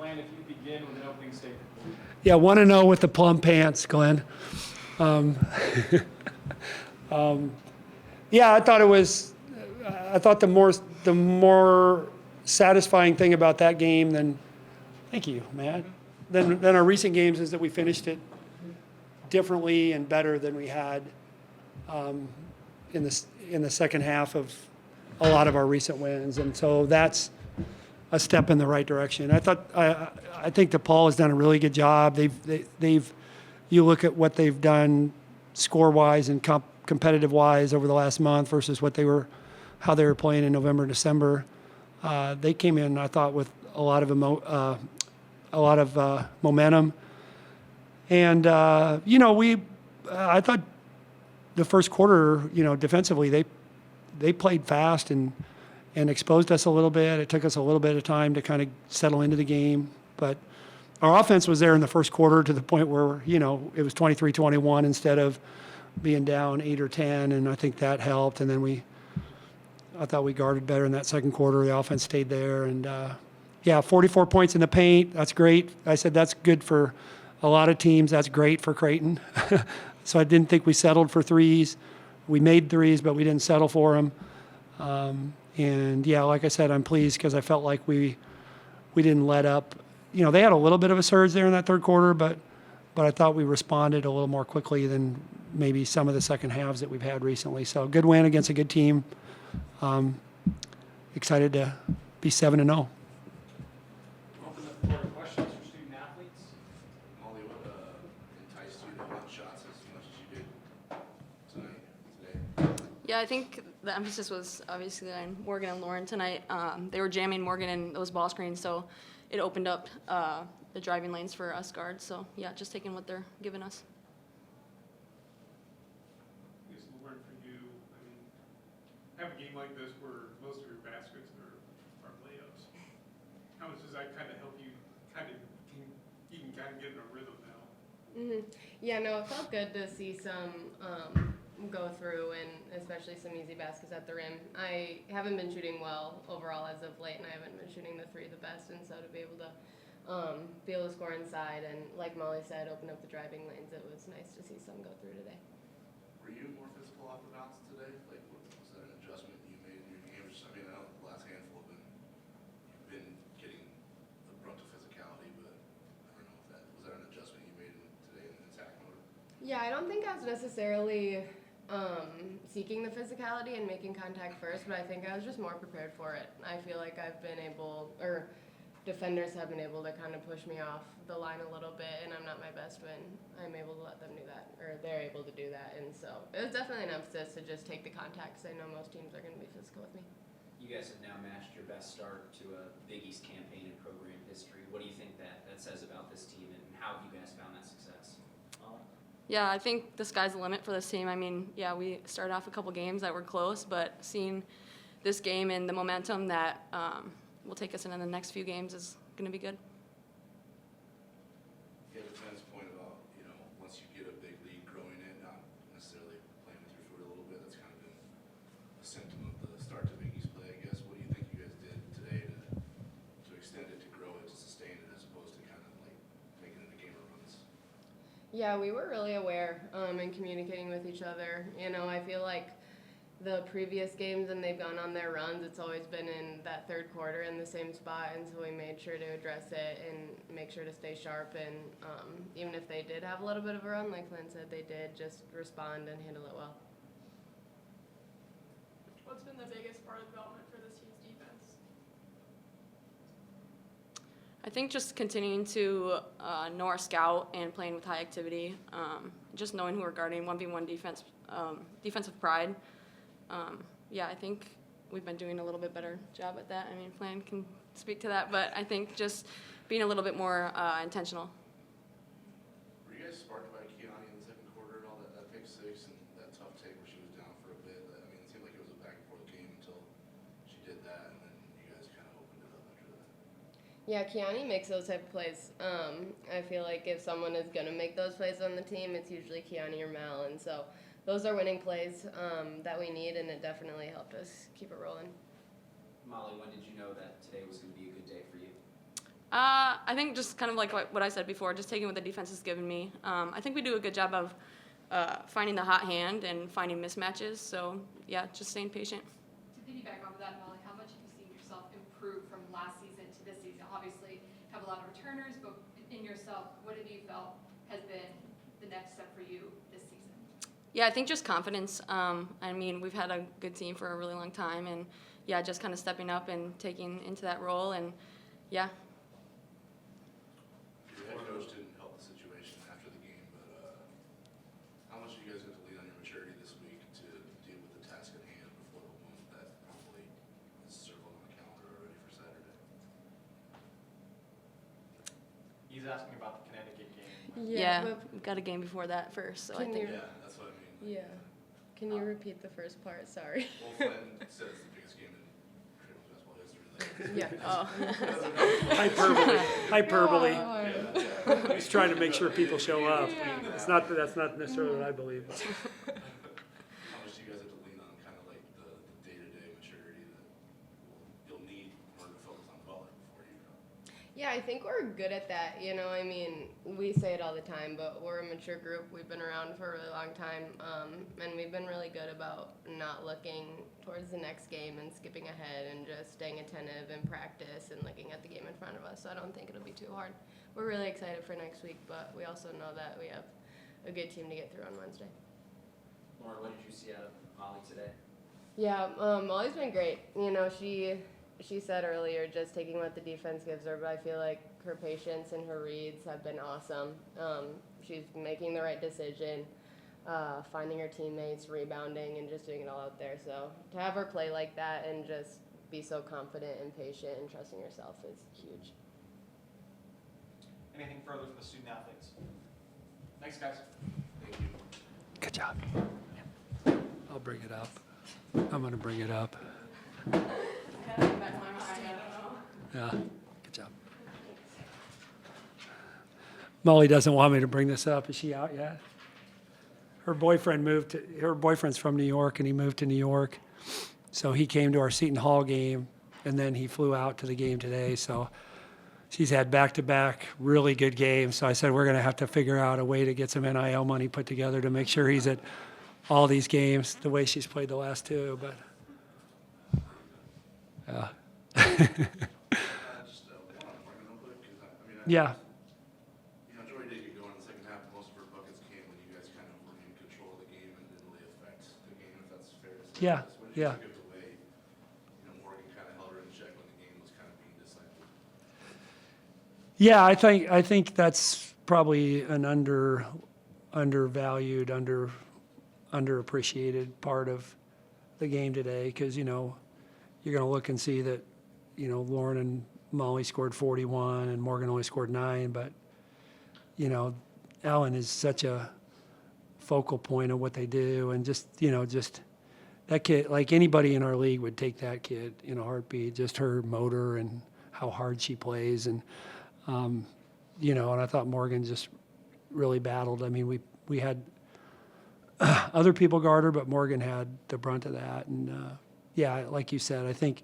Flan, if you begin with an opening statement. Yeah, 1-0 with the plum pants, Glenn. Yeah, I thought the more satisfying thing about that game thank you, Matt, than our recent games is that we finished it differently and better than we had in the second half of a lot of our recent wins, and so that's a step in the right direction. I think DePaul has done a really good job. You look at what they've done score-wise and competitive-wise over the last month versus how they were playing in November, December. They came in, I thought, with a lot of momentum, and I thought the first quarter, defensively, they played fast and exposed us a little bit. It took us a little bit of time to kind of settle into the game, but our offense was there in the first quarter to the point where it was 23-21 instead of being down 8 or 10, and I think that helped. And then I thought we guarded better in that second quarter. The offense stayed there, and 44 points in the paint. That's great. I said that's good for a lot of teams. That's great for Creighton. So I didn't think we settled for threes. We made threes, but we didn't settle for them. And like I said, I'm pleased because I felt like we didn't let up. They had a little bit of a surge there in that third quarter, but I thought we responded a little more quickly than maybe some of the second halves that we've had recently. So good win against a good team. Excited to be 7-0. Open the floor to questions for student athletes. Molly, what enticed you to want shots as much as you did today? Yeah, I think the emphasis was obviously on Morgan and Lauren tonight. They were jamming Morgan in those ball screens, so it opened up the driving lanes for us guards. So, yeah, just taking what they're giving us. I guess, Lauren, for you, have a game like this where most of your baskets are layups. How much does that kind of help you you can kind of get in a rhythm now? Mm-hmm. Yeah, no, it felt good to see some go through, and especially some easy baskets at the rim. I haven't been shooting well overall as of late, and I haven't been shooting the three the best, and so to be able to score inside and, like Molly said, open up the driving lanes, it was nice to see some go through today. Were you more physical off the bounce today? Like, was that an adjustment you made in your game? I mean, I know the last handful you've been getting the brunt of physicality, but I don't know if was that an adjustment you made today in the attack mode? Yeah, I don't think I was necessarily seeking the physicality and making contact first, but I think I was just more prepared for it. I feel like defenders have been able to kind of push me off the line a little bit, and I'm not my best when I'm able to let them do that, or they're able to do that. And so it was definitely an emphasis to just take the contact, because I know most teams are going to be physical with me. You guys have now matched your best start to a Big East campaign in program history. What do you think that says about this team, and how have you guys found that success? Yeah, I think the sky's the limit for this team. I mean, yeah, we started off a couple games that were close, but seeing this game and the momentum that will take us into the next few games is going to be good. You had a Jen's point about, once you get a big lead, growing it, not necessarily playing with your foot a little bit. That's kind of been a symptom of the start to Big East play, I guess. What do you think you guys did today to extend it, to grow it, to sustain it, as opposed to kind of like making it a game of runs? Yeah, we were really aware and communicating with each other. I feel like the previous games and they've gone on their runs, it's always been in that third quarter in the same spot, and so we made sure to address it and make sure to stay sharp, and even if they did have a little bit of a run, like Lynn said, they did just respond and handle it well. What's been the biggest part of development for this team's defense? I think just continuing to know our scout and playing with high activity, just knowing who we're guarding, 1v1 defense, defensive pride. I think we've been doing a little bit better job at that. I mean, Flan can speak to that, but I think just being a little bit more intentional. Were you guys sparked by Keani in the second quarter and all that pick six and that tough take where she was down for a bit? I mean, it seemed like it was a back and forth game until she did that, and then you guys kind of opened it up after that. Yeah, Keani makes those type of plays. I feel like if someone is going to make those plays on the team, it's usually Keani or Mal, and so those are winning plays that we need, and it definitely helped us keep it rolling. Molly, when did you know that today was going to be a good day for you? I think just kind of like what I said before, just taking what the defense has given me. I think we do a good job of finding the hot hand and finding mismatches. So, yeah, just staying patient. To piggyback off of that, Molly, how much have you seen yourself improve from last season to this season? Obviously, you have a lot of returners, but in yourself, what have you felt has been the next step for you this season? Yeah, I think just confidence. I mean, we've had a good team for a really long time, and yeah, just kind of stepping up and taking into that role, and yeah. Your head coach didn't help the situation after the game, but how much do you guys have to lean on your maturity this week to deal with the task at hand before the one that probably is circled on the calendar already for Saturday? He's asking about the Connecticut game. Yeah, we've got a game before that first, so I Can think. you- Yeah, that's what I mean. Yeah. Can you repeat the first part? Sorry. Well, Flynn said it's the biggest game in Creighton basketball history. Yeah. Oh. Hyperbole. Oh, He's trying to make sure people show up. It's not that that's not necessarily what I believe. How much do you guys have to lean on kind of like the day-to-day maturity that you'll need in order to focus on volley before you go? Yeah, I think we're good at that. You know, I mean, we say it all the time, but we're a mature group. We've been around for a really long time, and we've been really good about not looking towards the next game and skipping ahead and just staying attentive in practice and looking at the game in front of us. So I don't think it'll be too hard. We're really excited for next week, but we also know that we have a good team to get through on Wednesday. Lauren, what did you see out of Molly today? Yeah, Molly's been great. You know, she said earlier just taking what the defense gives her, but I feel like her patience and her reads have been awesome. She's making the right decision, finding her teammates, rebounding, and just doing it all out there. So to have her play like that and just be so confident and patient and trusting herself is huge. Anything further from the student athletes? Thanks, guys. Thank you. Good job. I'll bring it up. I'm going to bring it up. Yeah, good job. Molly doesn't want me to bring this up. Is she out yet? Her boyfriend's from New York, and he moved to New York. So he came to our Seton Hall game, and then he flew out to the game today. So she's had back-to-back really good games. So I said, we're going to have to figure out a way to get some NIL money put together to make sure he's at all these games the way she's played the last two. But yeah. Just one on Morgan real quick, 'cause I mean, Yeah. you know, Joy did get going in the second half. Most of her buckets came when you guys kind of were in control of the game and didn't really affect the game, if that's fair to say. Yeah, What did you yeah. think of the way, you know, Morgan kind of held her in check when the game was kind of being decided? Yeah, I think that's probably an undervalued, underappreciated part of the game today, because you're going to look and see that Lauren and Molly scored 41 and Morgan only scored 9, but Ellen is such a focal point of what they do, and just that kid, like anybody in our league would take that kid in a heartbeat, just her motor and how hard she plays, and and I thought Morgan just really battled. I mean, we had other people guard her, but Morgan had the brunt of that. And yeah, like you said, I think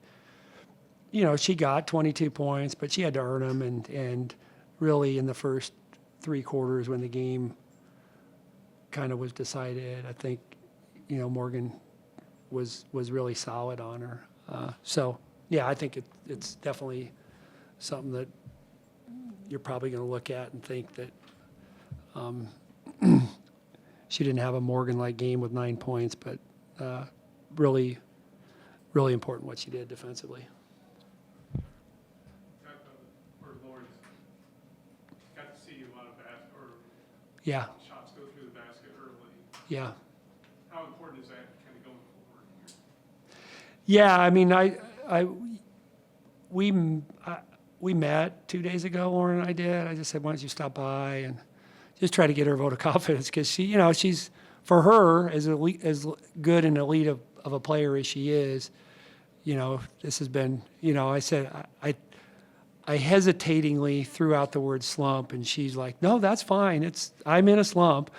she got 22 points, but she had to earn them. And really in the first 3 quarters, when the game kind of was decided, I think Morgan was really solid on her. So yeah, I think it's definitely something that you're probably going to look at and think that she didn't have a Morgan-like game with 9 points, but really, really important what she did defensively. Or Lawrence, got to see a lot of Yeah, shots go through the basket early. yeah. How important is that kind of going forward here? Yeah, I mean, we met 2 days ago, Lauren and I did. I just said, why don't you stop by and just try to get her a vote of confidence, because she's, for her, as good and elite of a player as she is, this has been, I said, I hesitatingly threw out the word slump, and she's like, no, that's fine. I'm in a slump.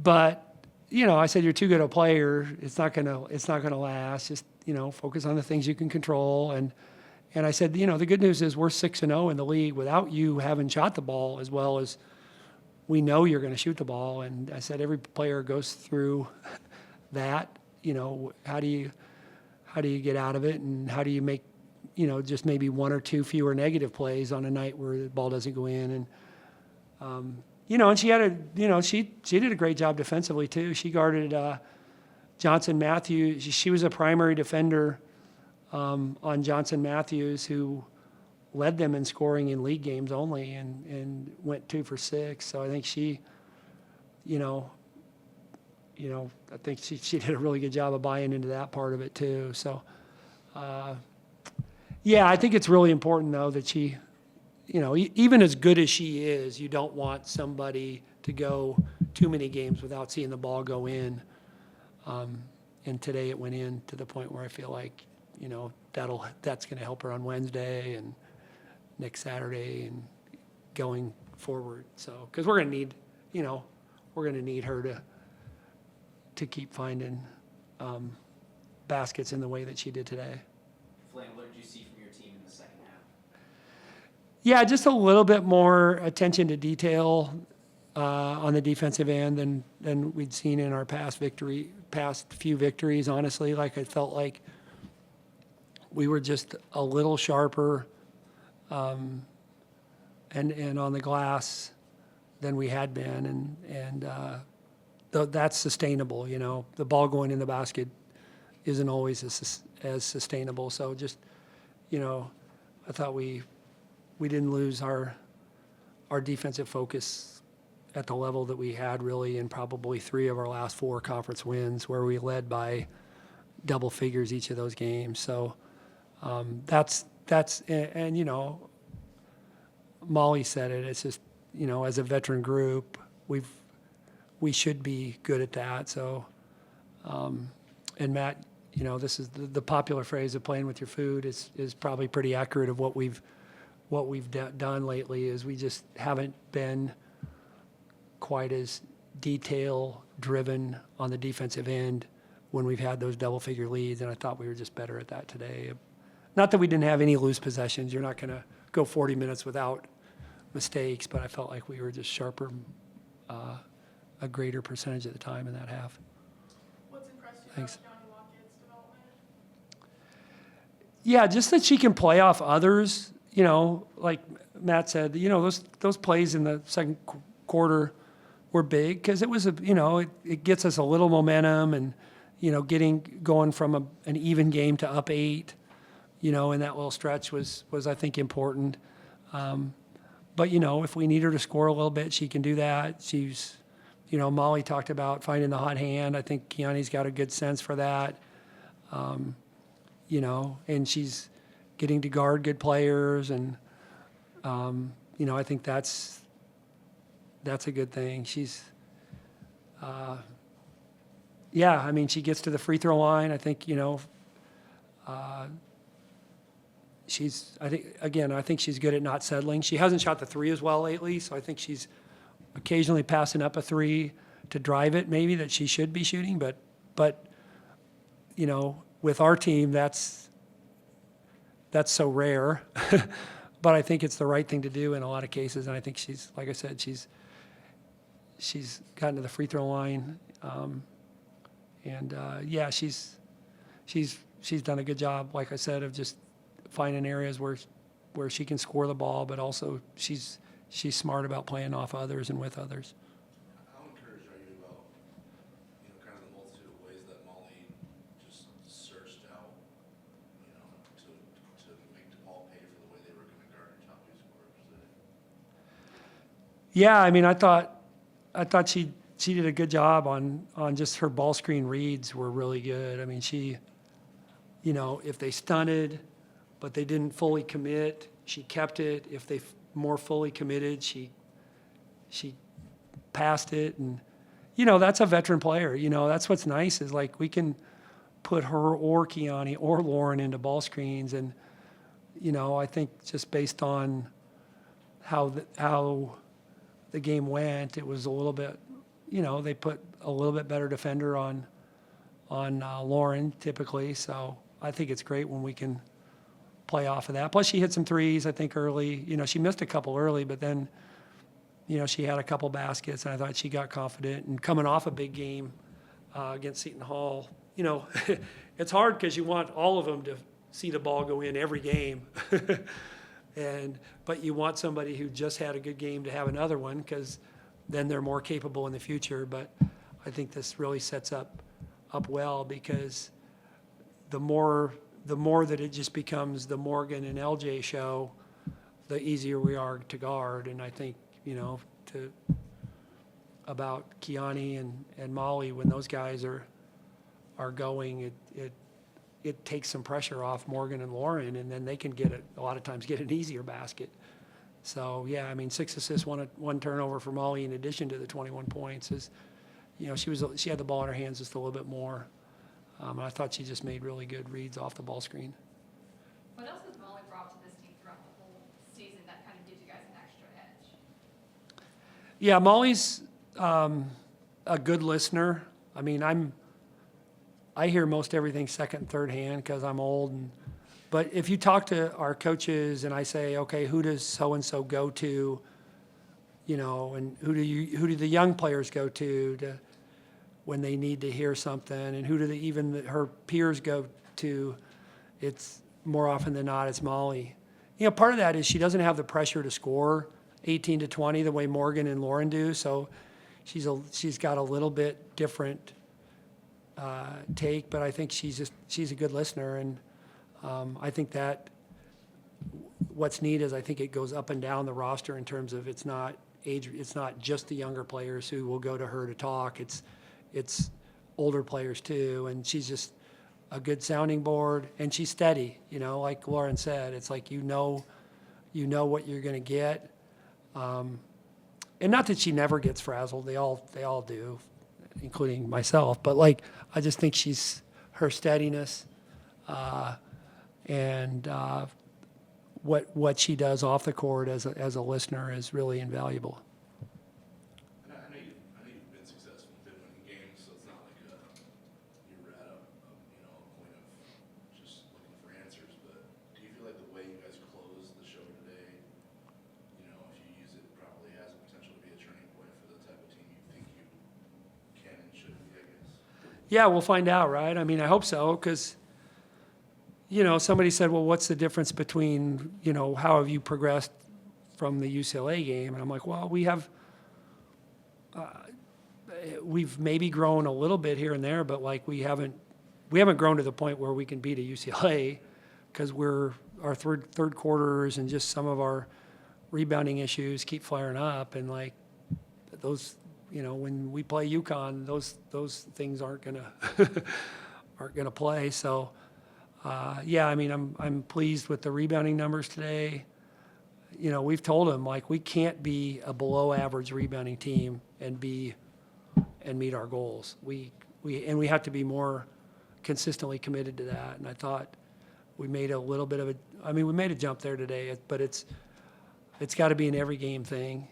But, I said, you're too good a player. It's not gonna last. Just, focus on the things you can control. And I said, the good news is we're 6-0 in the league without you having shot the ball as well as we know you're going to shoot the ball. And I said, every player goes through that. How do you get out of it, and how do you make, just maybe one or two fewer negative plays on a night where the ball doesn't go in. And, and she had she did a great job defensively too. She guarded Johnson Matthews. She was a primary defender on Johnson Matthews, who led them in scoring in league games only, and went 2 for 6. So I think she, I think she did a really good job of buying into that part of it too. So, yeah, I think it's really important though that she, even as good as she is, you don't want somebody to go too many games without seeing the ball go in. And today it went in to the point where I feel like, that's going to help her on Wednesday and next Saturday and going forward. So, because we're going to need her to keep finding baskets in the way that she did today. Flynn, what did you see from your team in the second half? Yeah, just a little bit more attention to detail on the defensive end than we'd seen in our past few victories. Honestly, like I felt like we were just a little sharper and on the glass than we had been, and that's sustainable. The ball going in the basket isn't always as sustainable. So just, I thought we didn't lose our defensive focus at the level that we had really in probably 3 of our last 4 conference wins, where we led by double figures each of those games. So that's Molly said it. It's just, as a veteran group, we should be good at that. So, and Matt, this is the popular phrase of playing with your food is probably pretty accurate of what we've done lately. Is we just haven't been quite as detail driven on the defensive end when we've had those double figure leads, and I thought we were just better at that today. Not that we didn't have any loose possessions. You're not going to go 40 minutes without mistakes, but I felt like we were just sharper a greater percentage of the time in that half. What's impressed you Thanks. about Johnny Walkett's development? Yeah, just that she can play off others. Like Matt said, those plays in the second quarter were big because it was it gets us a little momentum and going from an even game to up 8. In that little stretch was I think important. But if we need her to score a little bit, she can do that. She's, Molly talked about finding the hot hand. I think Keani's got a good sense for that. And she's getting to guard good players, and I think that's a good thing. She's, she gets to the free throw line. I think I think she's good at not settling. She hasn't shot the 3 as well lately, so I think she's occasionally passing up a 3 to drive it, maybe, that she should be shooting. But with our team, that's so rare. But I think it's the right thing to do in a lot of cases, and I think she's, like I said, she's gotten to the free throw line, she's done a good job, like I said, of just finding areas where she can score the ball, but also she's smart about playing off others and with others. How encouraged are you about, kind of the multitude of ways that Molly just searched out, to make DePaul pay for the way they were going to guard your top 2 scorers today? Yeah, I thought she did a good job on just her ball screen reads were really good. I mean, she, if they stunted, but they didn't fully commit, she kept it. If they more fully committed, she passed it. And, that's a veteran player. That's what's nice is like we can put her or Keani or Lauren into ball screens. And, I think just based on how the game went, it was a little bit, they put a little bit better defender on Lauren typically. So I think it's great when we can play off of that. Plus, she hit some threes, I think, early. She missed a couple early, but then, she had a couple baskets, and I thought she got confident. And coming off a big game against Seton Hall, it's hard because you want all of them to see the ball go in every game. But you want somebody who just had a good game to have another one, because then they're more capable in the future. But I think this really sets up well, because the more that it just becomes the Morgan and LJ show, the easier we are to guard. And I think, about Kiani and Molly, when those guys are going, it takes some pressure off Morgan and Lauren, and then they can a lot of times get an easier basket. So, yeah, I mean, 6 assists, one turnover for Molly in addition to the 21 points is, she had the ball in her hands just a little bit more. And I thought she just made really good reads off the ball screen. What else has Molly brought to this team throughout the whole season that kind of gives you guys an extra edge? Yeah, Molly's a good listener. I mean, I hear most everything second, third hand because I'm old. But if you talk to our coaches and I say, okay, who does so-and-so go to, and who do the young players go to when they need to hear something, and who do her peers go to, it's more often than not, it's Molly. Part of that is she doesn't have the pressure to score 18 to 20 the way Morgan and Lauren do, so she's got a little bit different take, but I think she's a good listener, and I think that what's neat is I think it goes up and down the roster in terms of it's not just the younger players who will go to her to talk. It's older players too, and she's just a good sounding board, and she's steady. Like Lauren said, it's like you know what you're going to get, and not that she never gets frazzled. They all do, including myself. But I just think her steadiness. And what she does off the court as a listener is really invaluable. And I know you've been successful, been winning games, so it's not like you're at a point of just looking for answers. But do you feel like the way you guys closed the show today, if you use it properly, has the potential to be a turning point for the type of team you think you can and should be, I guess? Yeah, we'll find out, right? I mean, I hope so, because somebody said, well, what's the difference between, how have you progressed from the UCLA game? And I'm like, well, we've maybe grown a little bit here and there, but we haven't grown to the point where we can beat a UCLA, because our third quarters and just some of our rebounding issues keep flaring up, and those, when we play UConn, those things aren't gonna play. So. Yeah, I mean, I'm pleased with the rebounding numbers today. We've told them we can't be a below average rebounding team and meet our goals. We have to be more consistently committed to that. And I thought we made a little bit of we made a jump there today, but it's got to be an every game thing.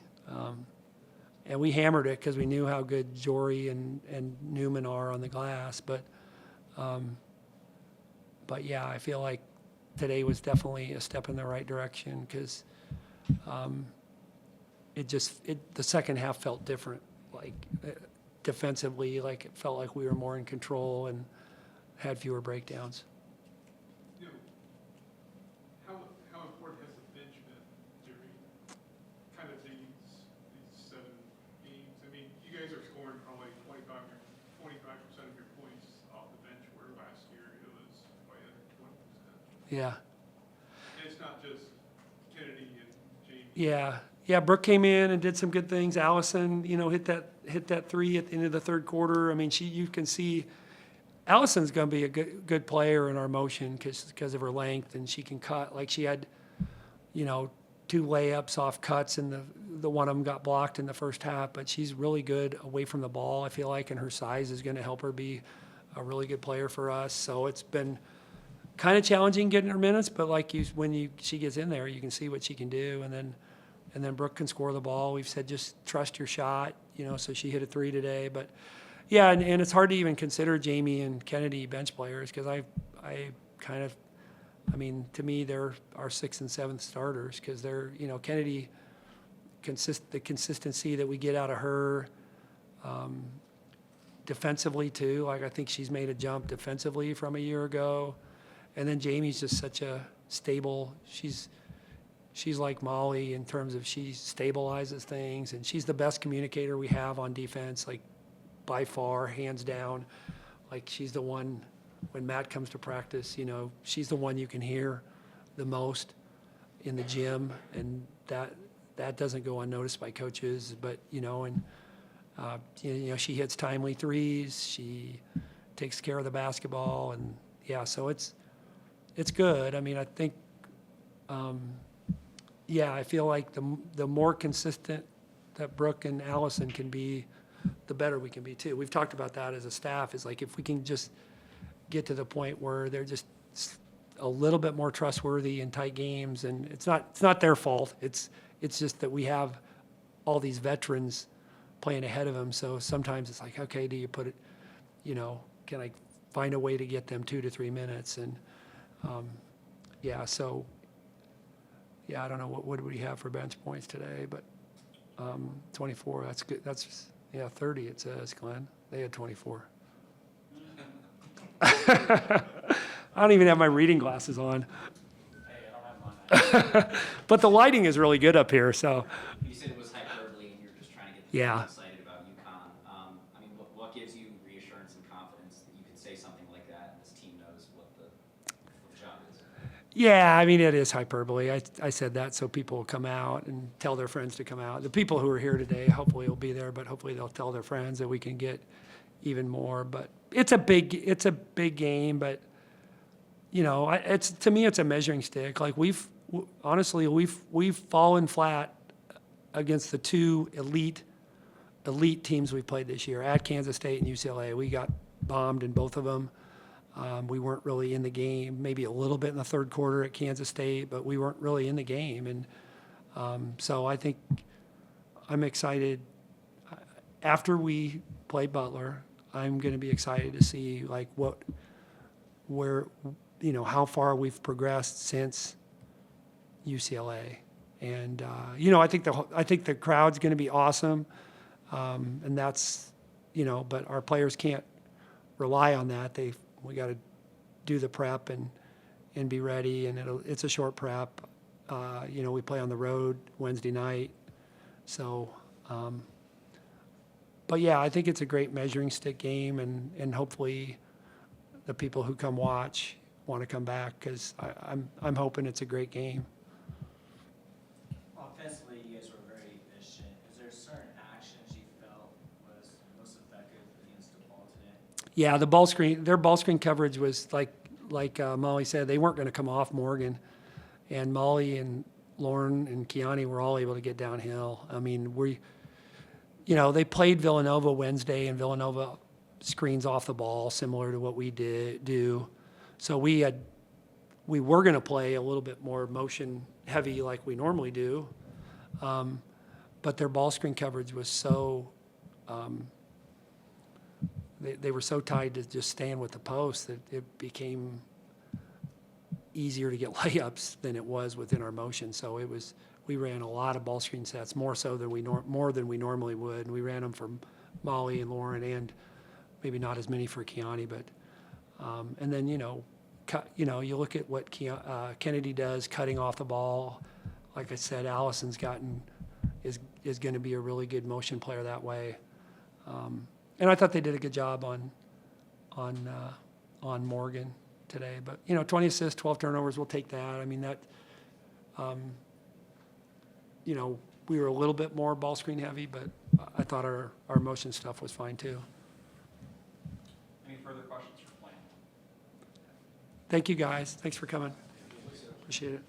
And we hammered it because we knew how good Jory and Newman are on the glass, but yeah, I feel like today was definitely a step in the right direction, because the second half felt different. Defensively, it felt like we were more in control and had fewer breakdowns. How important has the bench been during kind of these 7 games? I mean, you guys are scoring probably 25% of your points off the bench, where last year it was quite under 20%. Yeah. And it's not just Kennedy and Jamie. Yeah. Brooke came in and did some good things. Allison, hit that three at the end of the third quarter. I mean, you can see Allison's going to be a good player in our motion because of her length, and she can cut. She had, 2 layups off cuts, and the one of them got blocked in the first half. But she's really good away from the ball, I feel like, and her size is going to help her be a really good player for us. So it's been kind of challenging getting her minutes, but when she gets in there, you can see what she can do, and then Brooke can score the ball. We've said just trust your shot, so she hit a 3 today. But yeah, and it's hard to even consider Jamie and Kennedy bench players, because I kind of I mean, to me, they're our 6th and 7th starters because they're, Kennedy, the consistency that we get out of her, defensively too. Like I think she's made a jump defensively from a year ago. And then Jamie's just such a stable, she's like Molly in terms of she stabilizes things, and she's the best communicator we have on defense, like by far, hands down. Like she's the one, when Matt comes to practice, she's the one you can hear the most in the gym, and that doesn't go unnoticed by coaches. But she hits timely threes, she takes care of the basketball, and yeah, so it's good. I mean, I think, I feel like the more consistent that Brooke and Allison can be, the better we can be too. We've talked about that as a staff, is like if we can just get to the point where they're just a little bit more trustworthy in tight games, and it's not their fault. It's just that we have all these veterans playing ahead of them. So sometimes it's like, okay, do you put it, can I find a way to get them 2 to 3 minutes? And I don't know what would we have for bench points today, but 24, that's good. That's 30 it says, Glenn. They had 24. I don't even have my reading glasses on. Hey, I don't have mine. But the lighting is really good up here, so. You said it was hyperbole and you're just trying to get the Yeah. people excited about UConn. I mean, what gives you reassurance and confidence that you can say something like that and this team knows what the job is? Yeah, I mean, it is hyperbole. I said that so people will come out and tell their friends to come out. The people who are here today hopefully will be there, but hopefully they'll tell their friends that we can get even more. But it's a big game, but to me it's a measuring stick. Like we've fallen flat against the 2 elite teams we played this year at Kansas State and UCLA. We got bombed in both of them. We weren't really in the game, maybe a little bit in the third quarter at Kansas State, but we weren't really in the game. And so I think I'm excited. After we play Butler, I'm going to be excited to see like how far we've progressed since UCLA. And I think the crowd's going to be awesome, and that's but our players can't rely on that. We got to do the prep and be ready, and it's a short prep. We play on the road Wednesday night, so. But yeah, I think it's a great measuring stick game, and hopefully the people who come watch want to come back, because I'm hoping it's a great game. Offensively, you guys were very efficient. Is there certain actions you felt was most effective against DePaul today? Yeah, their ball screen coverage was like Molly said, they weren't going to come off Morgan, and Molly and Lauren and Kiani were all able to get downhill. I mean, they played Villanova Wednesday, and Villanova screens off the ball similar to what we do. So we were going to play a little bit more motion heavy like we normally do, but their ball screen coverage was so they were so tied to just staying with the post that it became easier to get layups than it was within our motion. So we ran a lot of ball screen sets, more than we normally would, and we ran them for Molly and Lauren, and maybe not as many for Kiani, but and then you look at what Kennedy does cutting off the ball. Like I said, Allison's is going to be a really good motion player that way, and I thought they did a good job on Morgan today. But 20 assists, 12 turnovers, we'll take that. I mean that. We were a little bit more ball screen heavy, but I thought our motion stuff was fine too. Any further questions for Flan? Thank you, guys. Thanks for coming. Appreciate it.